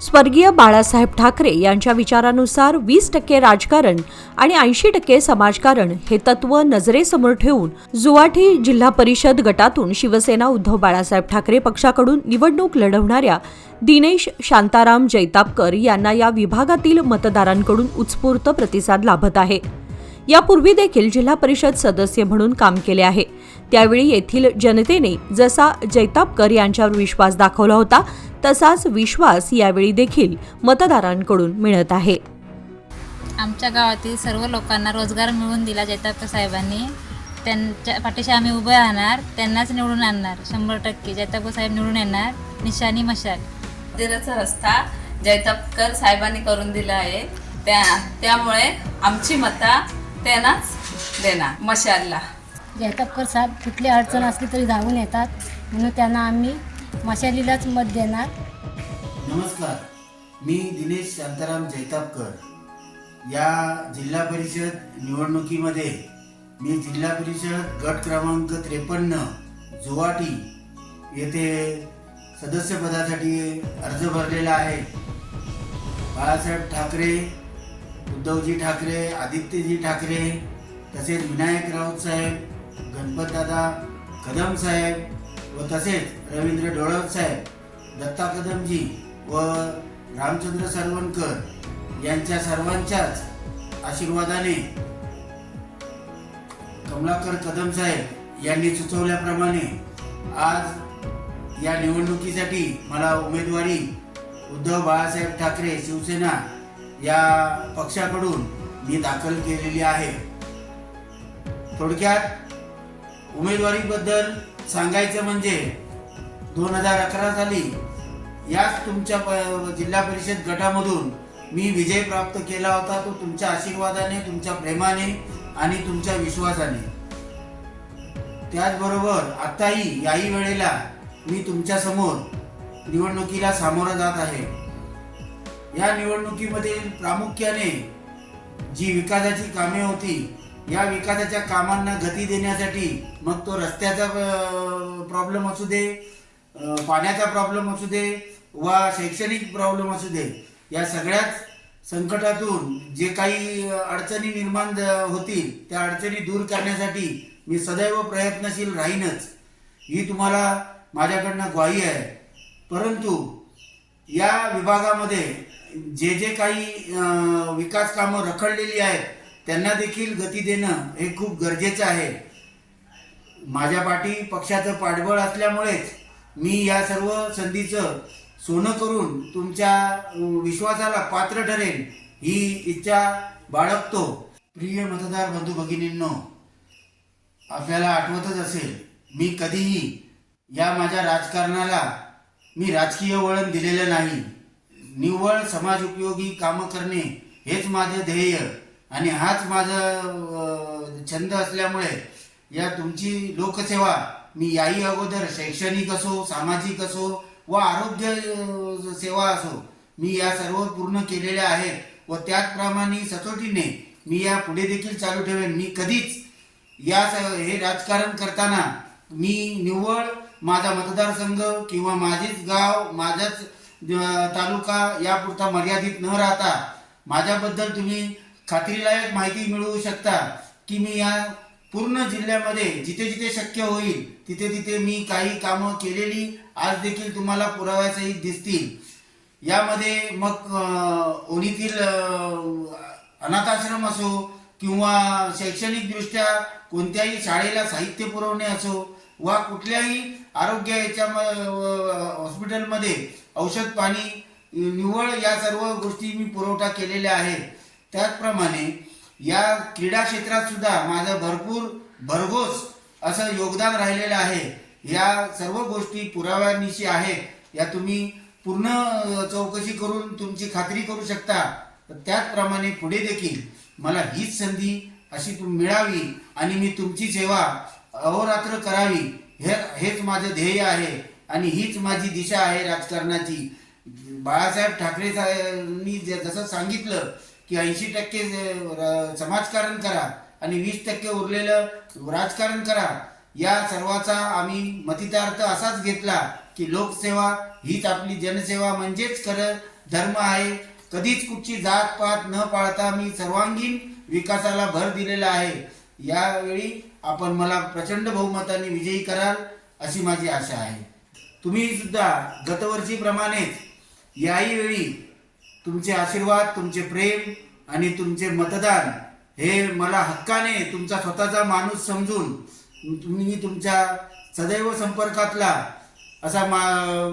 स्वर्गीय बाळासाहेब ठाकरे यांच्या विचारानुसार 20% राजकारण आणि 80% समाजकारण हे तत्व नजरेसमोर ठेवून जुवाठी जिल्हा परिषद गटातून शिवसेना उद्धव बाळासाहेब ठाकरे पक्षाकडून निवडणूक लढवणाऱ्या दिनेश शांताराम जैतापकर यांना या विभागातील मतदारांकडून उत्स्फूर्त प्रतिसाद लाभत आहे। यापूर्वी देखील जिल्हा परिषद सदस्य म्हणून काम केले आहे। त्यावेळी येथील जनतेने जसा जैतापकर यांच्यावर विश्वास दाखवला होता तसाच विश्वास यावेळी देखील मतदारांकडून मिळत आहे। आमच्या गावातील सर्व लोकांना रोजगार मिळवून दिला जैतापकर साहेबांनी। त्यांच्या पाठीशी आम्ही उभे राहणार, त्यांनाच निवडून आणणार। 100% जैतापकर साहेब निवडून येणार। निशाणी मशाल। मंदिराचा रस्ता जैतापकर साहेबांनी करून दिला आहे। त्यामुळे आमची मतं त्यांनाच देणार मशालला। जैतापकर साहेब कुठली अडचण असली तरी धावून येतात, म्हणून त्यांना आम्ही मशालीलाच मत देणार। नमस्कार, मी दिनेश शांताराम जैतापकर। या जिल्हा परिषद निवडणुकीमध्ये मी जिल्हा परिषद गट क्रमांक 53 जुवाठी येथे सदस्यपदासाठी अर्ज भरलेला आहे। बाळासाहेब ठाकरे, उद्धवजी ठाकरे, आदित्यजी ठाकरे, तसेच विनायक राऊत साहेब, गणपतदादा कदम साहेब व तसेच रवींद्र डोळक साहेब, दत्ता कदमजी व रामचंद्र सरवणकर यांच्या सर्वांच्याच आशीर्वादाने कमलाकर कदम साहेब यांनी सुचवल्याप्रमाणे आज या निवडणुकीसाठी मला उमेदवारी उद्धव बाळासाहेब ठाकरे शिवसेना या पक्षाकडून मी दाखल केलेली आहे। थोडक्यात उमेदवारीबद्दल सांगायचं म्हणजे 2011 साली याच तुमच्या जिल्हा परिषद गटामधून मी विजय प्राप्त केला होता। तो तुमच्या आशीर्वादाने, तुमच्या प्रेमाने आणि तुमच्या विश्वासाने। त्याचबरोबर आताही याही वेळेला मी तुमच्या समोर निवडणुकीला सामोरं जात आहे। या निवडणुकीमध्ये प्रामुख्याने जी विकासाची कामे होती, या विकासाच्या कामांना गती देण्यासाठी मग तो रस्त्याचा प्रॉब्लेम असू दे, पाण्याचा प्रॉब्लेम असू दे वा शैक्षणिक प्रॉब्लेम असू दे, या सगळ्याच संकटातून जे काही अडचणी निर्माण होतील त्या अडचणी दूर करण्यासाठी मी सदैव प्रयत्नशील राहीनच, ही तुम्हाला माझ्याकडनं ग्वाही आहे। परंतु या विभागामध्ये जे जे काही विकास कामं रखडलेली आहेत त्यांना देखील गती देणं हे खूप गरजेचं आहे। माझ्या पाठी पक्षाचं पाठबळ असल्यामुळेच मी या सर्व संधीचं सोनं करून तुमच्या विश्वासाला पात्र ठरेल ही इच्छा बाळगतो। प्रिय मतदार बंधू भगिनींनो, आपल्याला आठवतच असेल मी कधीही या माझ्या राजकारणाला मी राजकीय वळण दिलेलं नाही। निव्वळ समाज उपयोगी कामं करणे हेच माझं ध्येय आणि हाच माझा छंद असल्यामुळे या तुमची लोकसेवा मी याही अगोदर शैक्षणिक असो, सामाजिक असो व आरोग्य सेवा असो, मी या सर्व पूर्ण केलेल्या आहेत व त्याचप्रमाणे सचोटीने मी या पुढे देखील चालू ठेवेन। मी कधीच हे राजकारण करताना मी निव्वळ माझा मतदारसंघ किंवा माझेच गाव, माझाच तालुका यापुरता मर्यादित न राहता माझ्याबद्दल तुम्ही खात्रीलायक माहिती मिळवू शकता की मी या पूर्ण जिल्ह्यामध्ये जिथे जिथे शक्य होईल तिथे तिथे मी काही कामं केलेली आज देखील तुम्हाला पुराव्यासहित दिसतील। यामध्ये मग ओणीतील अनाथाश्रम असो किंवा शैक्षणिक दृष्ट्या कोणत्याही शाळेला साहित्य पुरवणे असो वा कुठल्याही आरोग्य याच्या हॉस्पिटलमध्ये औषध पाणी निव्वळ या सर्व गोष्टी मी पुरवठा केलेल्या आहेत। त्याचप्रमाणे या क्रीडा क्षेत्रात सुद्धा माझं भरघोस असं योगदान राहिलेलं आहे। या सर्व गोष्टी पुराव्यानिशी आहेत, या तुम्ही पूर्ण चौकशी करून तुमची खात्री करू शकता। त्याचप्रमाणे पुढे देखील मला हीच संधी अशी मिळावी आणि मी तुमची सेवा अहोरात्र करावी हेच माझं ध्येय आहे आणि हीच माझी दिशा आहे राजकारणाची। बाळासाहेब ठाकरे साहेबांनी जसं सांगितलं की 80% समाजकारण करा आणि 20% उरलेलं राजकारण करा, या सर्वाचा आम्ही मतितार्थ असाच घेतला की लोकसेवा हीच आपली जनसेवा म्हणजेच खरं धर्म आहे. कधीच कुठची जात पात न पाळता मी सर्वांगीण विकासाला भर दिलेला आहे. यावेळी आपण मला प्रचंड बहुमताने विजयी कराल अशी माझी आशा आहे. तुम्ही सुद्धा गतवर्षीप्रमाणेच याही वेळी तुमचे आशीर्वाद, तुमचे प्रेम आणि तुमचे मतदान हे मला हक्काने तुमचा स्वतःचा माणूस समजून तुम्ही तुमच्या सदैव संपर्कातला असा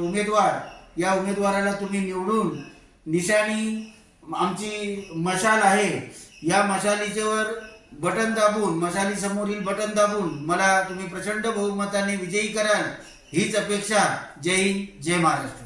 उमेदवार, या उमेदवाराला तुम्ही निवडून निशाणी आमची मशाल आहे, या मशालीच्यावर बटन दाबून, मशाली समोरील बटन दाबून मला तुम्ही प्रचंड बहुमताने विजयी कराल हीच अपेक्षा. जय हिंद, जय महाराष्ट्र.